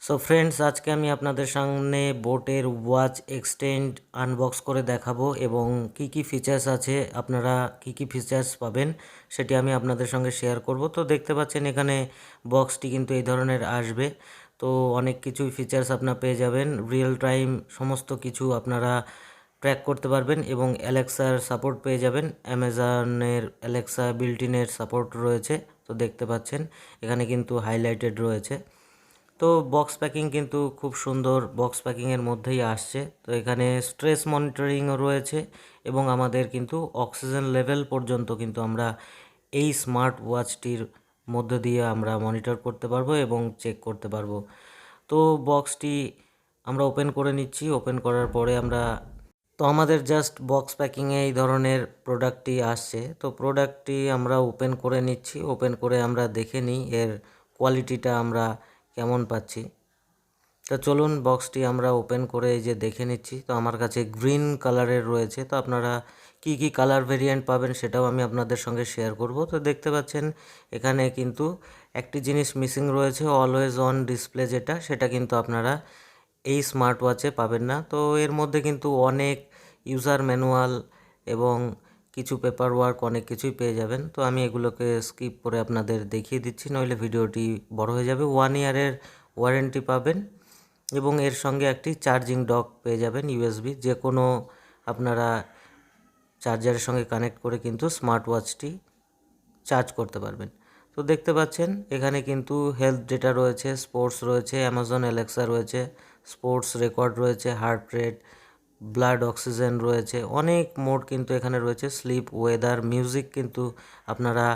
So friends, আজকে আমি আপনাদের সামনে বোটের ওয়াচ এক্সটেন্ড আনবক্স করে দেখাবো এবং কি কি ফিচার্স আছে, আপনারা কি কি ফিচার্স পাবেন সেটি আমি আপনাদের সঙ্গে শেয়ার করব। তো দেখতে পাচ্ছেন এখানে বক্সটি কিন্তু এই ধরনের আসবে। তো অনেক কিছুই ফিচার্স আপনারা পেয়ে যাবেন, রিয়েল টাইম সমস্ত কিছু আপনারা ট্র্যাক করতে পারবেন এবং অ্যালেক্সার সাপোর্ট পেয়ে যাবেন। অ্যামাজনের অ্যালেক্সা বিল্ট ইনের সাপোর্ট রয়েছে। তো দেখতে পাচ্ছেন এখানে কিন্তু হাইলাইটেড রয়েছে। তো বক্স প্যাকিং কিন্তু খুব সুন্দর, বক্স প্যাকিংয়ের মধ্যেই আসছে। তো এখানে স্ট্রেস মনিটরিংও রয়েছে এবং আমাদের কিন্তু অক্সিজেন লেভেল পর্যন্ত কিন্তু আমরা এই স্মার্ট ওয়াচটির মধ্য দিয়ে আমরা মনিটর করতে পারবো এবং চেক করতে পারবো। তো বক্সটি আমরা ওপেন করে নিচ্ছি। ওপেন করার পরে আমাদের জাস্ট বক্স প্যাকিংয়ে এই ধরনের প্রোডাক্টটি আসছে। তো প্রোডাক্টটি আমরা ওপেন করে নিচ্ছি। ওপেন করে আমরা দেখে নিই এর কোয়ালিটিটা আমরা কেমন পাচ্ছি। তো চলুন বক্সটি আমরা ওপেন করে এই যে দেখে নিচ্ছি। তো আমার কাছে গ্রিন কালারের রয়েছে। তো আপনারা কি কি কালার ভেরিয়েন্ট পাবেন সেটাও আমি আপনাদের সঙ্গে শেয়ার করব। তো দেখতে পাচ্ছেন এখানে কিন্তু একটি জিনিস মিসিং রয়েছে, অলওয়েজ অন ডিসপ্লে, সেটা কিন্তু আপনারা এই স্মার্ট ওয়াচে পাবেন না। তো এর মধ্যে কিন্তু অনেক ইউজার ম্যানুয়াল এবং কিছু পেপার ওয়ার্ক, অনেক কিছুই পেয়ে যাবেন। তো আমি এগুলোকে স্কিপ করে আপনাদের দেখিয়ে দিচ্ছি, নইলে ভিডিওটি বড় হয়ে যাবে। 1 ইয়ারের ওয়ারেন্টি পাবেন এবং এর সঙ্গে একটি চার্জিং ডক পেয়ে যাবেন, ইউএসবি। যে কোনো আপনারা চার্জারের সঙ্গে কানেক্ট করে কিন্তু স্মার্ট ওয়াচটি চার্জ করতে পারবেন। তো দেখতে পাচ্ছেন এখানে কিন্তু হেলথ ডেটা রয়েছে, স্পোর্টস রয়েছে, অ্যামাজন অ্যালেক্সা রয়েছে, স্পোর্টস রেকর্ড রয়েছে, হার্ট রেট, ব্লাড অক্সিজেন রয়েছে, অনেক মোড কিন্তু এখানে রয়েছে, স্লিপ, ওয়েদার, মিউজিক কিন্তু আপনারা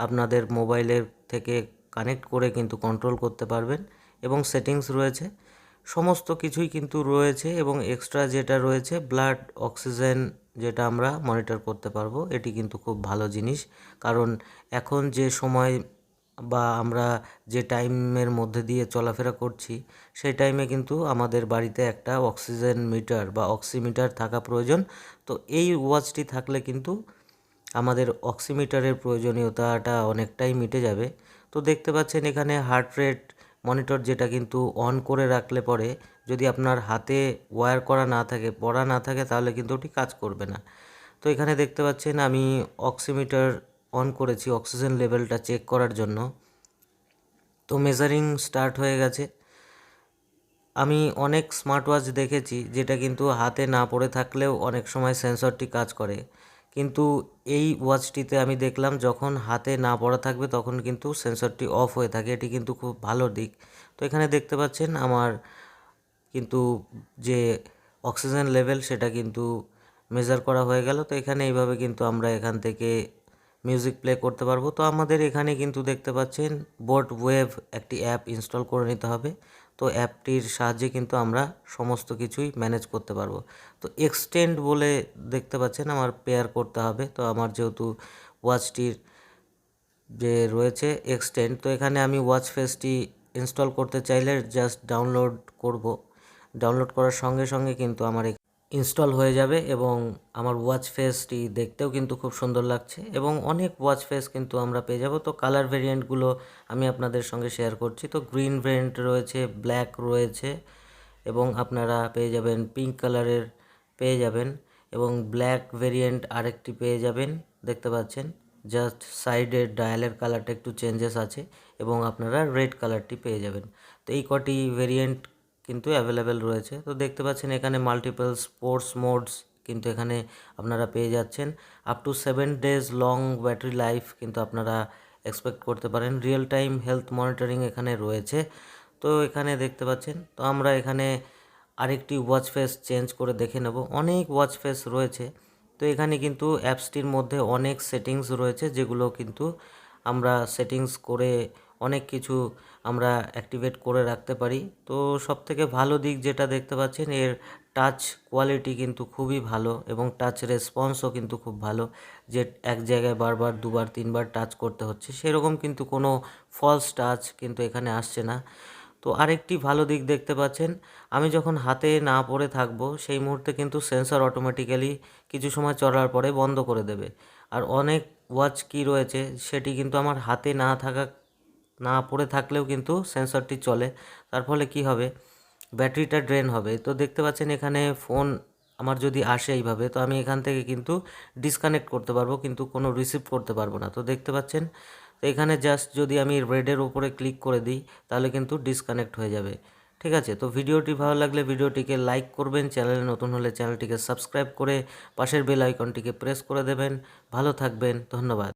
আপনাদের মোবাইলের থেকে কানেক্ট করে কিন্তু কন্ট্রোল করতে পারবেন এবং সেটিংস রয়েছে, সমস্ত কিছুই কিন্তু রয়েছে। এবং এক্সট্রা যেটা রয়েছে ব্লাড অক্সিজেন, যেটা আমরা মনিটর করতে পারবো। এটি কিন্তু খুব ভালো জিনিস, কারণ এখন যে সময় বা আমরা যে টাইমের মধ্যে দিয়ে চলাফেরা করছি সেই টাইমে কিন্তু আমাদের বাড়িতে একটা অক্সিজেন মিটার বা অক্সিমিটার থাকা প্রয়োজন। তো এই ওয়াচটি থাকলে কিন্তু আমাদের অক্সিমিটারের প্রয়োজনীয়তাটা অনেকটাই মিটে যাবে। তো দেখতে পাচ্ছেন এখানে হার্ট রেট মনিটর, যেটা কিন্তু অন করে রাখলে পরে যদি আপনার হাতে ওয়্যার করা না থাকে, পড়া না থাকে, তাহলে কিন্তু ওটি কাজ করবে না। তো এখানে দেখতে পাচ্ছেন আমি অক্সিমিটার অন করেছি অক্সিজেন লেভেলটা চেক করার জন্য। তো মেজারিং স্টার্ট হয়ে গেছে। আমি অনেক স্মার্ট ওয়াচ দেখেছি যেটা কিন্তু হাতে না পড়ে থাকলেও অনেক সময় সেন্সরটি কাজ করে, কিন্তু এই ওয়াচটিতে আমি দেখলাম যখন হাতে না পড়া থাকবে তখন কিন্তু সেন্সরটি অফ হয়ে থাকে। এটি কিন্তু খুব ভালো দিক। তো এখানে দেখতে পাচ্ছেন আমার কিন্তু যে অক্সিজেন লেভেল সেটা কিন্তু মেজার করা হয়ে গেল। তো এখানে এইভাবে কিন্তু আমরা এখান থেকে মিউজিক প্লে করতে পারবো। তো আমাদের এখানে কিন্তু দেখতে পাচ্ছেন বোট ওয়েভ একটি অ্যাপ ইনস্টল করে নিতে হবে। তো অ্যাপটির সাহায্যে কিন্তু আমরা সমস্ত কিছুই ম্যানেজ করতে পারবো। তো এক্সটেন্ড বলে দেখতে পাচ্ছেন আমার পেয়ার করতে হবে। তো আমার যেহেতু ওয়াচটির যে রয়েছে এক্সটেন্ড, তো এখানে আমি ওয়াচ ফেসটি ইনস্টল করতে চাইলে জাস্ট ডাউনলোড করব। ডাউনলোড করার সঙ্গে সঙ্গে কিন্তু আমার ইনস্টল হয়ে যাবে এবং আমার ওয়াচ ফেসটি দেখতেও কিন্তু খুব সুন্দর লাগছে এবং অনেক ওয়াচ ফেস কিন্তু আমরা পেয়ে যাব। তো কালার ভেরিয়েন্টগুলো আমি আপনাদের সঙ্গে শেয়ার করছি। তো গ্রিন ভেরিয়েন্ট রয়েছে, ব্ল্যাক রয়েছে এবং আপনারা পেয়ে যাবেন পিঙ্ক কালারের পেয়ে যাবেন এবং ব্ল্যাক ভেরিয়েন্ট আরেকটি পেয়ে যাবেন। দেখতে পাচ্ছেন জাস্ট সাইডের ডায়ালের কালারটা একটু চেঞ্জেস আছে এবং আপনারা রেড কালারটি পেয়ে যাবেন। তো এই কটি ভেরিয়েন্ট কিন্তু অ্যাভেলেবেল রয়েছে। তো দেখতে পাচ্ছেন এখানে মাল্টিপল স্পোর্টস মোডস কিন্তু এখানে আপনারা পেয়ে যাচ্ছেন। Up to 7 days long battery life কিন্তু আপনারা এক্সপেক্ট করতে পারেন। রিয়েল টাইম হেলথ মনিটরিং এখানে রয়েছে। তো এখানে দেখতে পাচ্ছেন, তো আমরা এখানে আরেকটি ওয়াচ ফেস চেঞ্জ করে দেখে নেব। অনেক ওয়াচ ফেস রয়েছে। তো এখানে কিন্তু অ্যাপসটির মধ্যে অনেক সেটিংস রয়েছে, যেগুলো কিন্তু আমরা সেটিংস করে অনেক কিছু আমরা অ্যাক্টিভেট করে রাখতে পারি। তো সবথেকে ভালো দিক যেটা দেখতে পাচ্ছেন, এর টাচ কোয়ালিটি কিন্তু খুবই ভালো এবং টাচ রেসপন্সও কিন্তু খুব ভালো। যে এক জায়গায় বারবার দুবার তিনবার টাচ করতে হচ্ছে সেরকম কিন্তু কোনো ফলস টাচ কিন্তু এখানে আসছে না। তো আরেকটি ভালো দিক দেখতে পাচ্ছেন, আমি যখন হাতে না পড়ে থাকবো সেই মুহূর্তে কিন্তু সেন্সর অটোমেটিক্যালি কিছু সময় চলার পরে বন্ধ করে দেবে। আর অনেক ওয়াচ কি রয়েছে সেটি কিন্তু আমার হাতে না থাকা না পড়ে থাকলেও কিন্তু সেন্সরটি চলে। তার ফলে কি হবে, ব্যাটারিটা ড্রেন হবে। তো দেখতে পাচ্ছেন এখানে ফোন আমার যদি আসে এইভাবে, তো আমি এখান থেকে কিন্তু ডিসকানেক্ট করতে পারবো, কিন্তু কোনো রিসিভ করতে পারবো না। তো দেখতে পাচ্ছেন, তো এখানে জাস্ট যদি আমি রেডের ওপরে ক্লিক করে দিই তাহলে কিন্তু ডিসকানেক্ট হয়ে যাবে। ঠিক আছে, তো ভিডিওটি ভালো লাগলে ভিডিওটিকে লাইক করবেন, চ্যানেলে নতুন হলে চ্যানেলটিকে সাবস্ক্রাইব করে পাশের বেল আইকনটিকে প্রেস করে দেবেন। ভালো থাকবেন, ধন্যবাদ।